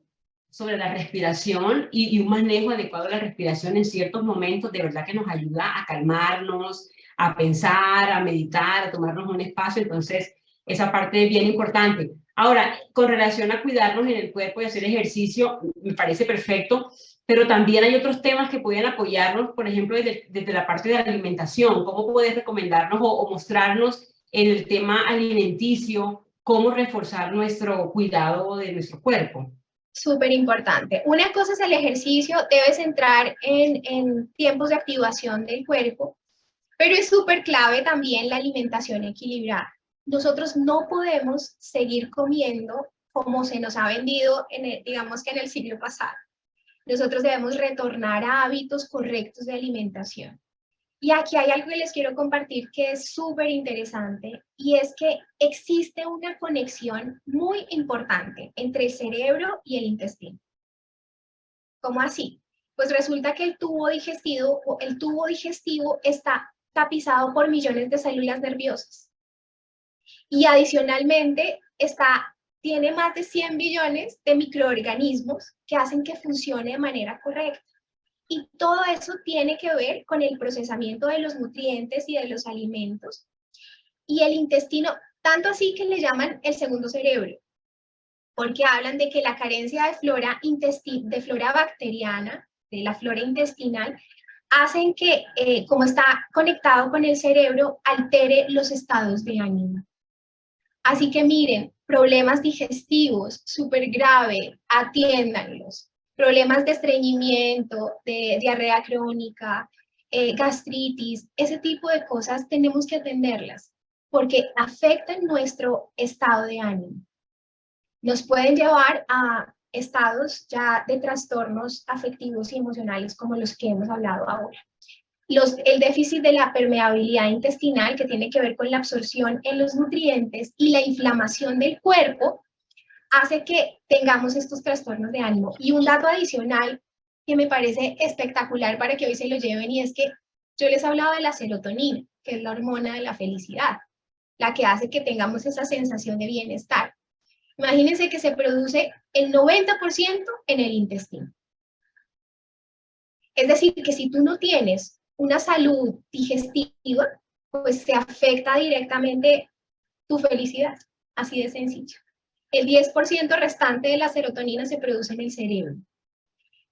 sobre la respiración y un manejo adecuado de la respiración en ciertos momentos, de verdad que nos ayuda a calmarnos, a pensar, a meditar, a tomarnos un espacio. Entonces, esa parte es bien importante. Ahora, con relación a cuidarnos en el cuerpo y hacer ejercicio, me parece perfecto, pero también hay otros temas que pueden apoyarnos, por ejemplo, desde la parte de la alimentación. ¿Cómo puedes recomendarnos o mostrarnos en el tema alimenticio cómo reforzar nuestro cuidado de nuestro cuerpo? Súper importante. Una cosa es el ejercicio, debes entrar en tiempos de activación del cuerpo, pero es súper clave también la alimentación equilibrada. Nosotros no podemos seguir comiendo como se nos ha vendido, digamos que en el siglo pasado. Nosotros debemos retornar a hábitos correctos de alimentación. Y aquí hay algo que les quiero compartir que es súper interesante y es que existe una conexión muy importante entre el cerebro y el intestino. ¿Cómo así? Pues resulta que el tubo digestivo está tapizado por millones de células nerviosas y adicionalmente tiene más de 100 billones de microorganismos que hacen que funcione de manera correcta. Y todo eso tiene que ver con el procesamiento de los nutrientes y de los alimentos. Y el intestino, tanto así que le llaman el segundo cerebro, porque hablan de que la carencia de flora bacteriana, de la flora intestinal, hacen que, como está conectado con el cerebro, altere los estados de ánimo. Así que miren, problemas digestivos, súper grave, atiéndanlos. Problemas de estreñimiento, de diarrea crónica, gastritis, ese tipo de cosas tenemos que atenderlas. porque afectan nuestro estado de ánimo. Nos pueden llevar a estados ya de trastornos afectivos y emocionales como los que hemos hablado ahora. El déficit de la permeabilidad intestinal, que tiene que ver con la absorción en los nutrientes, y la inflamación del cuerpo, hace que tengamos estos trastornos de ánimo. Y un dato adicional que me parece espectacular para que hoy se lo lleven, y es que yo les hablaba de la serotonina, que es la hormona de la felicidad, la que hace que tengamos esa sensación de bienestar. Imagínense que se produce el 90% en el intestino. Es decir, que si tú no tienes una salud digestiva, pues se afecta directamente tu felicidad, así de sencillo. El 10% restante de la serotonina se produce en el cerebro.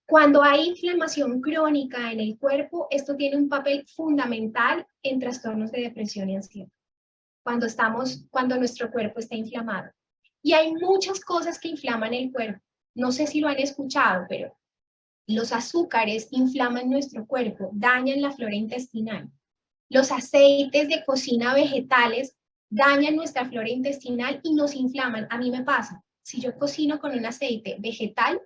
Cuando hay inflamación crónica en el cuerpo, esto tiene un papel fundamental en trastornos de depresión y ansiedad, cuando nuestro cuerpo está inflamado. Y hay muchas cosas que inflaman el cuerpo. No sé si lo han escuchado, pero los azúcares inflaman nuestro cuerpo, dañan la flora intestinal. Los aceites de cocina vegetales dañan nuestra flora intestinal y nos inflaman. A mí me pasa, si yo cocino con un aceite vegetal,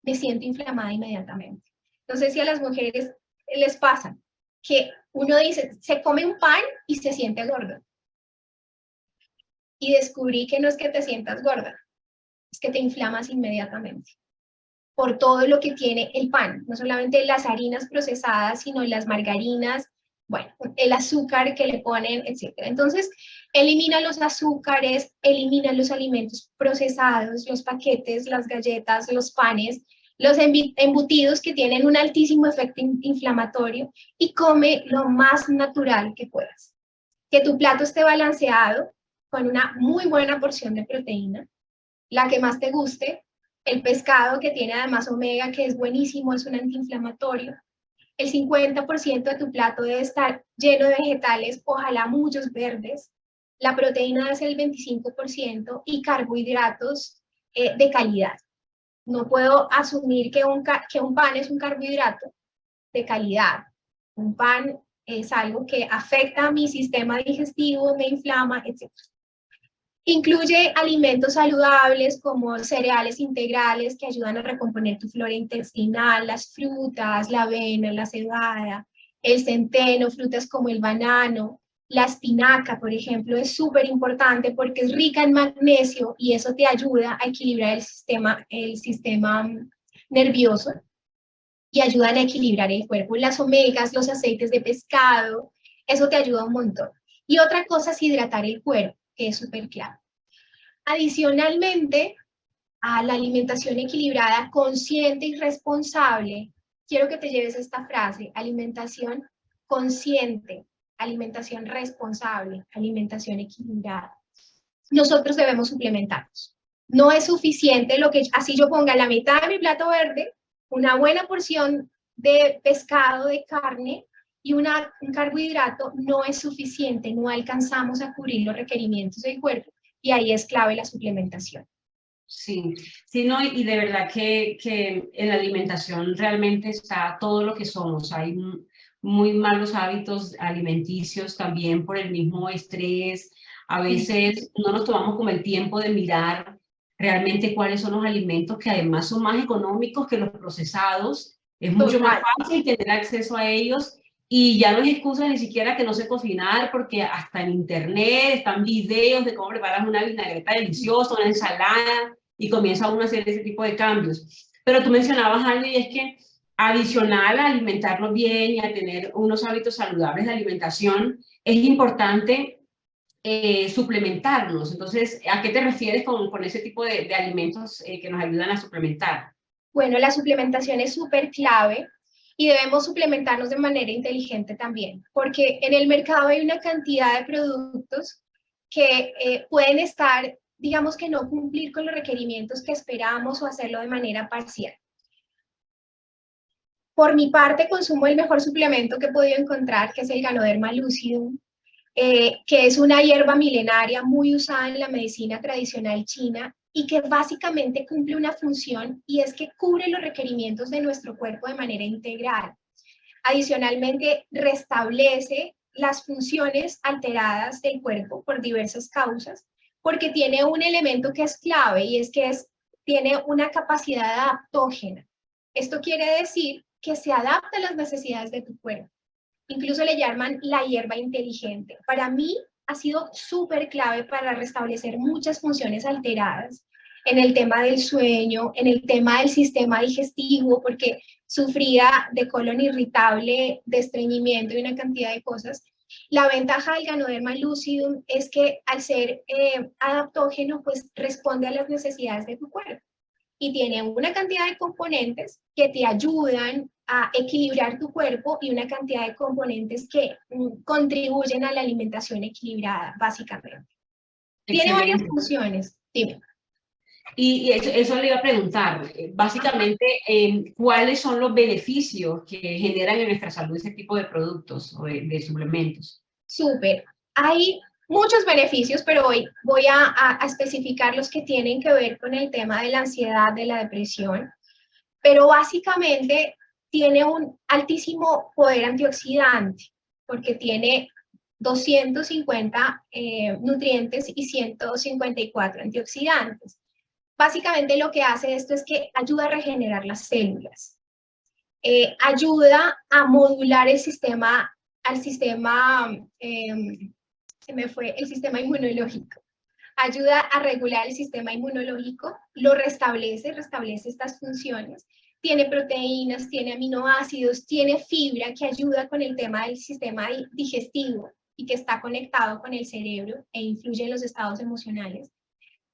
me siento inflamada inmediatamente. No sé si a las mujeres les pasa, que uno dice, se come un pan y se siente gordo. Y descubrí que no es que te sientas gorda, es que te inflamas inmediatamente por todo lo que tiene el pan, no solamente las harinas procesadas, sino las margarinas, bueno, el azúcar que le ponen, etc. Entonces, elimina los azúcares, elimina los alimentos procesados, los paquetes, las galletas, los panes, los embutidos que tienen un altísimo efecto inflamatorio, y come lo más natural que puedas. Que tu plato esté balanceado con una muy buena porción de proteína, la que más te guste, el pescado, que tiene además omega, que es buenísimo, es un antiinflamatorio. El 50% de tu plato debe estar lleno de vegetales, ojalá muchos verdes. La proteína debe ser el 25% y carbohidratos de calidad. No puedo asumir que un pan es un carbohidrato de calidad. Un pan es algo que afecta a mi sistema digestivo, me inflama, etc. Incluye alimentos saludables como cereales integrales que ayudan a recomponer tu flora intestinal, las frutas, la avena, la cebada, el centeno, frutas como el banano, la espinaca, por ejemplo, es súper importante porque es rica en magnesio y eso te ayuda a equilibrar el sistema nervioso y ayudan a equilibrar el cuerpo. Las omegas, los aceites de pescado, eso te ayuda un montón. Y otra cosa es hidratar el cuerpo, que es súper clave. Adicionalmente a la alimentación equilibrada, consciente y responsable, quiero que te lleves esta frase: alimentación consciente, alimentación responsable, alimentación equilibrada. Nosotros debemos suplementarnos. No es suficiente lo que, así yo ponga la mitad de mi plato verde, una buena porción de pescado, de carne y un carbohidrato, no es suficiente, no alcanzamos a cubrir los requerimientos del cuerpo, y ahí es clave la suplementación. Sí, sí, no, y de verdad que en la alimentación realmente está todo lo que somos. Hay muy malos hábitos alimenticios también por el mismo estrés. A veces no nos tomamos como el tiempo de mirar realmente cuáles son los alimentos que además son más económicos que los procesados. Es mucho más fácil tener acceso a ellos. Y ya no es excusa ni siquiera que no sé cocinar, porque hasta en internet están videos de cómo preparas una vinagreta deliciosa, una ensalada, y comienza uno a hacer ese tipo de cambios. Pero tú mencionabas algo, y es que adicional a alimentarnos bien y a tener unos hábitos saludables de alimentación, es importante suplementarnos. Entonces, ¿a qué te refieres con ese tipo de alimentos que nos ayudan a suplementar? Bueno, la suplementación es súper clave y debemos suplementarnos de manera inteligente también, porque en el mercado hay una cantidad de productos que pueden estar, digamos que no cumplir con los requerimientos que esperamos o hacerlo de manera parcial. Por mi parte, consumo el mejor suplemento que he podido encontrar, que es el Ganoderma Lucidum, que es una hierba milenaria muy usada en la medicina tradicional china y que básicamente cumple una función, y es que cubre los requerimientos de nuestro cuerpo de manera integral. Adicionalmente, restablece las funciones alteradas del cuerpo por diversas causas, porque tiene un elemento que es clave y es que tiene una capacidad adaptógena. Esto quiere decir que se adapta a las necesidades de tu cuerpo. Incluso le llaman la hierba inteligente. Para mí ha sido súper clave para restablecer muchas funciones alteradas en el tema del sueño, en el tema del sistema digestivo, porque sufría de colon irritable, de estreñimiento y una cantidad de cosas. La ventaja del Ganoderma lucidum es que al ser adaptógeno, pues responde a las necesidades de tu cuerpo y tiene una cantidad de componentes que te ayudan a equilibrar tu cuerpo y una cantidad de componentes que contribuyen a la alimentación equilibrada, básicamente. Tiene varias Excelente. funciones. Dime. Y eso le iba a preguntar, básicamente, ¿cuáles son los beneficios que generan en nuestra salud ese tipo de productos o de suplementos? Súper. Hay muchos beneficios, pero hoy voy a especificar los que tienen que ver con el tema de la ansiedad, de la depresión, pero básicamente tiene un altísimo poder antioxidante, porque tiene 250 nutrientes y 154 antioxidantes. Básicamente lo que hace esto es que ayuda a regenerar las células, ayuda a modular el sistema, se me fue, el sistema inmunológico. Ayuda a regular el sistema inmunológico, lo restablece estas funciones. Tiene proteínas, tiene aminoácidos, tiene fibra que ayuda con el tema del sistema digestivo y que está conectado con el cerebro e influye en los estados emocionales.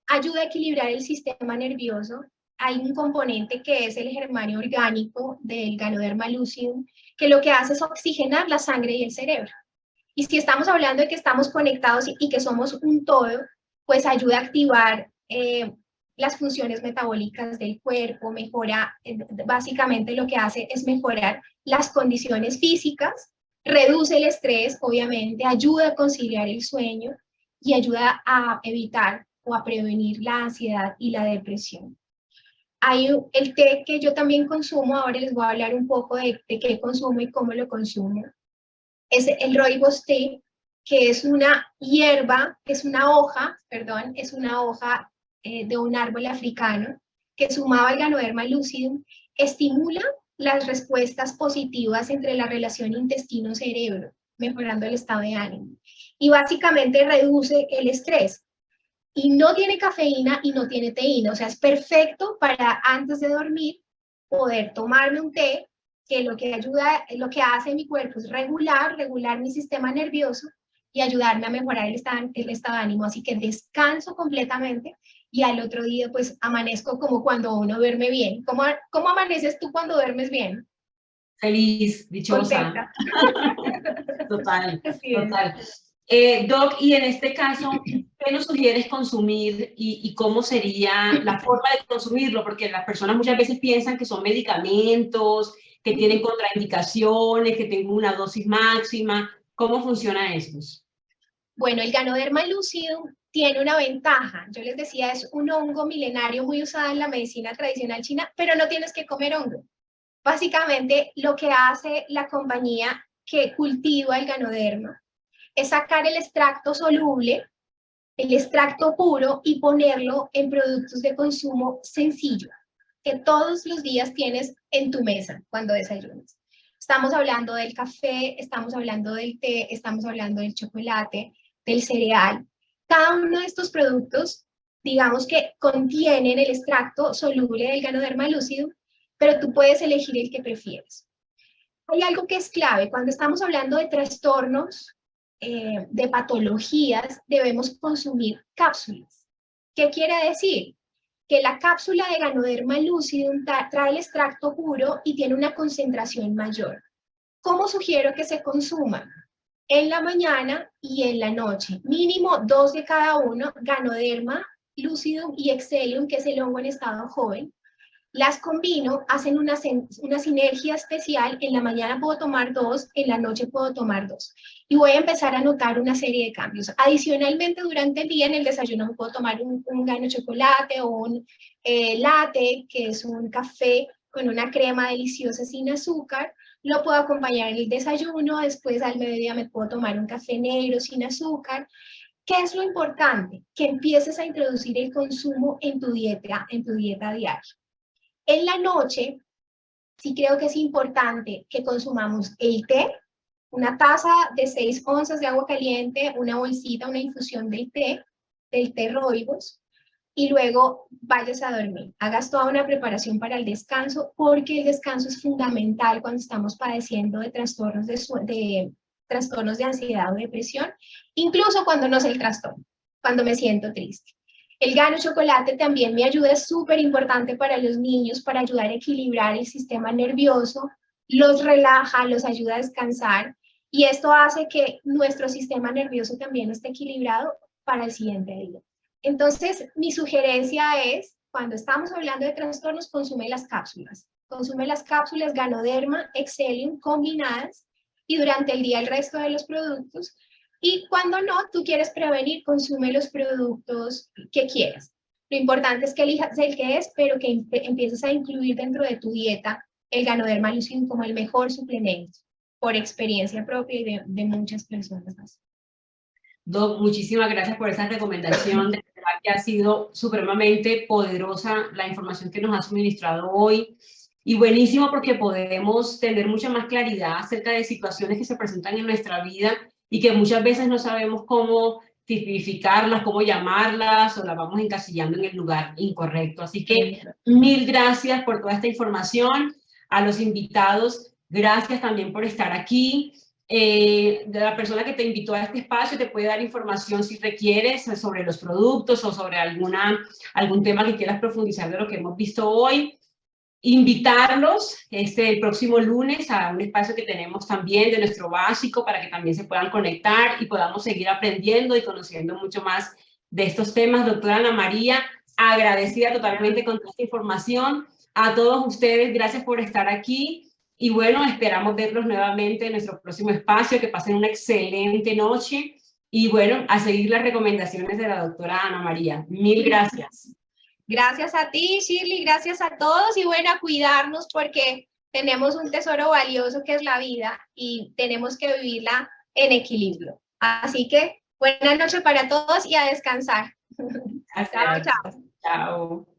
Ayuda a equilibrar el sistema nervioso. Hay un componente que es el germanio orgánico del Ganoderma lucidum, que lo que hace es oxigenar la sangre y el cerebro. Y si estamos hablando de que estamos conectados y que somos un todo, pues ayuda a activar las funciones metabólicas del cuerpo, mejora, básicamente lo que hace es mejorar las condiciones físicas, reduce el estrés, obviamente, ayuda a conciliar el sueño y ayuda a evitar o a prevenir la ansiedad y la depresión. Hay el té que yo también consumo, ahora les voy a hablar un poco de qué consumo y cómo lo consumo. Es el rooibos tea, que es una hierba, es una hoja de un árbol africano, que sumado al Ganoderma lucidum, estimula las respuestas positivas entre la relación intestino-cerebro, mejorando el estado de ánimo. Y básicamente reduce el estrés. Y no tiene cafeína y no tiene teína, o sea, es perfecto para antes de dormir poder tomarme un té que lo que ayuda, lo que hace mi cuerpo es regular mi sistema nervioso y ayudarme a mejorar el estado de ánimo. Así que descanso completamente y al otro día pues amanezco como cuando uno duerme bien. ¿Cómo amaneces tú cuando duermes bien? Feliz, dichosa. Contenta. Total, Así es. total. Doc, y en este caso, ¿qué nos sugieres consumir y cómo sería la forma de consumirlo? Porque las personas muchas veces piensan que son medicamentos, que tienen contraindicaciones, que tienen una dosis máxima. ¿Cómo funciona esto? Bueno, el Ganoderma lucidum tiene una ventaja. Yo les decía, es un hongo milenario muy usado en la medicina tradicional china, pero no tienes que comer hongo. Básicamente, lo que hace la compañía que cultiva el Ganoderma es sacar el extracto soluble, el extracto puro y ponerlo en productos de consumo sencillo, que todos los días tienes en tu mesa cuando desayunas. Estamos hablando del café, estamos hablando del té, estamos hablando del chocolate, del cereal. Cada uno de estos productos, digamos que contienen el extracto soluble del Ganoderma lucidum, pero tú puedes elegir el que prefieres. Hay algo que es clave, cuando estamos hablando de trastornos, de patologías, debemos consumir cápsulas. ¿Qué quiere decir? Que la cápsula de Ganoderma lucidum trae el extracto puro y tiene una concentración mayor. ¿Cómo sugiero que se consuma? En la mañana y en la noche, mínimo 2 de cada uno, Ganoderma lucidum y Excellium, que es el hongo en estado joven. Las combino, hacen una sinergia especial. En la mañana puedo tomar 2, en la noche puedo tomar 2. Y voy a empezar a notar una serie de cambios. Adicionalmente, durante el día en el desayuno me puedo tomar un gano de chocolate o un latte, que es un café con una crema deliciosa sin azúcar. lo puedo acompañar en el desayuno, después al mediodía me puedo tomar un café negro sin azúcar. ¿Qué es lo importante? Que empieces a introducir el consumo en tu dieta diaria. En la noche, sí creo que es importante que consumamos el té, una taza de 6 onzas de agua caliente, una bolsita, una infusión del té rooibos, y luego vayas a dormir. Hagas toda una preparación para el descanso, porque el descanso es fundamental cuando estamos padeciendo de trastornos de ansiedad o depresión, incluso cuando no es el trastorno, cuando me siento triste. El Gano chocolate también me ayuda, es súper importante para los niños, para ayudar a equilibrar el sistema nervioso, los relaja, los ayuda a descansar, y esto hace que nuestro sistema nervioso también esté equilibrado para el siguiente día. Entonces, mi sugerencia es, cuando estamos hablando de trastornos, consume las cápsulas. Consume las cápsulas Ganoderma, Excellium combinadas, y durante el día el resto de los productos. Y cuando no, tú quieres prevenir, consume los productos que quieras. Lo importante es que elijas el que es, pero que empieces a incluir dentro de tu dieta el Ganoderma Lucidum como el mejor suplemento, por experiencia propia y de muchas personas más. Doc, muchísimas gracias por esa recomendación. De verdad que ha sido supremamente poderosa la información que nos ha suministrado hoy. Y buenísimo porque podemos tener mucha más claridad acerca de situaciones que se presentan en nuestra vida y que muchas veces no sabemos cómo tipificarlas, cómo llamarlas, o las vamos encasillando en el lugar incorrecto. Así que mil gracias por toda esta información. A los invitados, gracias también por estar aquí. De la persona que te invitó a este espacio te puede dar información si requieres sobre los productos o sobre algún tema que quieras profundizar de lo que hemos visto hoy. Invitarlos el próximo lunes a un espacio que tenemos también de nuestro básico para que también se puedan conectar y podamos seguir aprendiendo y conociendo mucho más de estos temas. Doctora Ana María, agradecida totalmente con toda esta información. A todos ustedes, gracias por estar aquí. Y bueno, esperamos verlos nuevamente en nuestro próximo espacio. Que pasen una excelente noche. Y bueno, a seguir las recomendaciones de la doctora Ana María. Mil gracias. Gracias a ti, Shirley, gracias a todos, y bueno, a cuidarnos porque tenemos un tesoro valioso que es la vida y tenemos que vivirla en equilibrio. Así que buena noche para todos y a descansar. Gracias. Chao, chao. Chao.